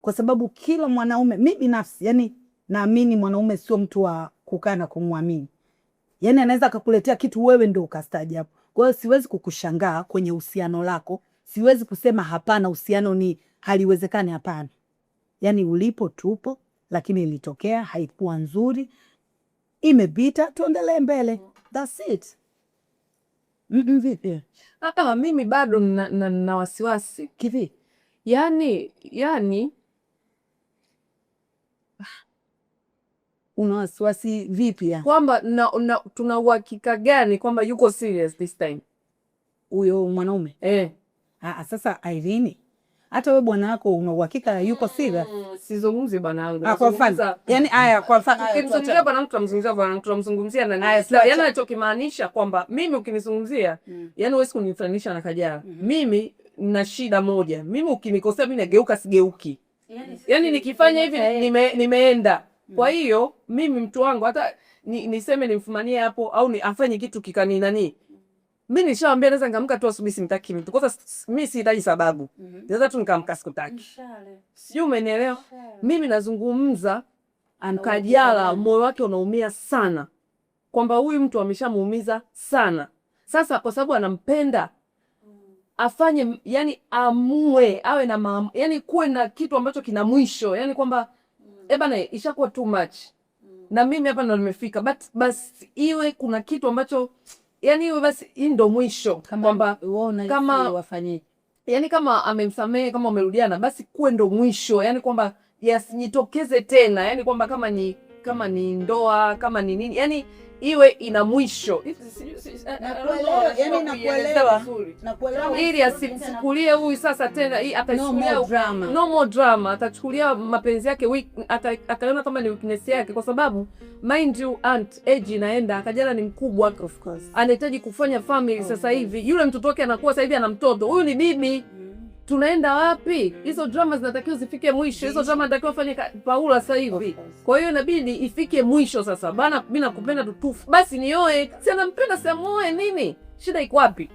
kwa sababu kila mwanaume, mimi binafsi yani naamini mwanaume sio mtu wa kukaa na kumwamini. Yani anaweza akakuletea kitu wewe ndio ukastaajabu. Kwa hiyo siwezi kukushangaa kwenye uhusiano lako, siwezi kusema hapana uhusiano ni haliwezekani, hapana. Yani ulipo tupo, lakini ilitokea haikuwa nzuri, imepita, tuendelee mbele. That's it. Vipi? Mimi bado na wasiwasi. Kivi? Yani una wasiwasi vipi ya? Kwamba tuna uhakika gani kwamba yuko serious this time? Huyo mwanaume? Sasa Irene, hata wewe bwana wako una uhakika yuko serious? Sizungumzi bwana wangu. Kwa mfano. Yani kwa mfano ukimzungumzia bwana mtu tunamzungumzia bwana, tunamzungumzia na naye. Yani anachokimaanisha kwamba mimi ukinizungumzia, yani huwezi kunifananisha na Kajala. Mimi na shida moja. Mimi ukinikosea mimi nageuka sigeuki. Yani nikifanya hivi nimeenda. Kwa hiyo mimi mtu wangu hata niseme nimfumanie hapo au afanye kitu kikani nani. Mimi nishaambia naweza ngamka tu asubuhi simtaki mtu. Kwa sababu mimi sihitaji sababu. Naweza tu nikamka sikutaki. Sio, umenielewa? Mimi nazungumza Kajala moyo wake unaumia sana. Kwamba huyu mtu ameshamuumiza sana. Sasa kwa sababu anampenda afanye, yani amue, awe na yani kuwe na kitu ambacho kina mwisho. Yani kwamba bana ishakuwa too much. Na mimi hapa ndo nimefika. But basi iwe kuna kitu ambacho yani iwe basi hii ndo mwisho. Kwamba kama wafanyie. Yani kama amemsamehe, kama umerudiana, basi kuwe ndo mwisho. Yani kwamba yasijitokeze tena. Yani kwamba kama ni ndoa, kama ni nini, yani iwe ina mwisho. Nakuelewa. Ili asichukulie huyu sasa tena, hii atachukulia no more drama, atachukulia mapenzi yake ataona kama ni weakness yake, kwa sababu mind you age inaenda. Kajala ni mkubwa, of course anahitaji kufanya family sasa hivi. Yule mtoto wake anakuwa sasa hivi ana mtoto, huyu ni bibi. Tunaenda wapi? Hizo drama zinatakiwa zifike mwisho. Hizo drama zinatakiwa fanye Paula sasa hivi. Kwa hiyo inabidi ifike mwisho sasa. Bana mimi nakupenda tutufu. Basi nioe. Si anampenda, si amuoe nini? Shida iko wapi?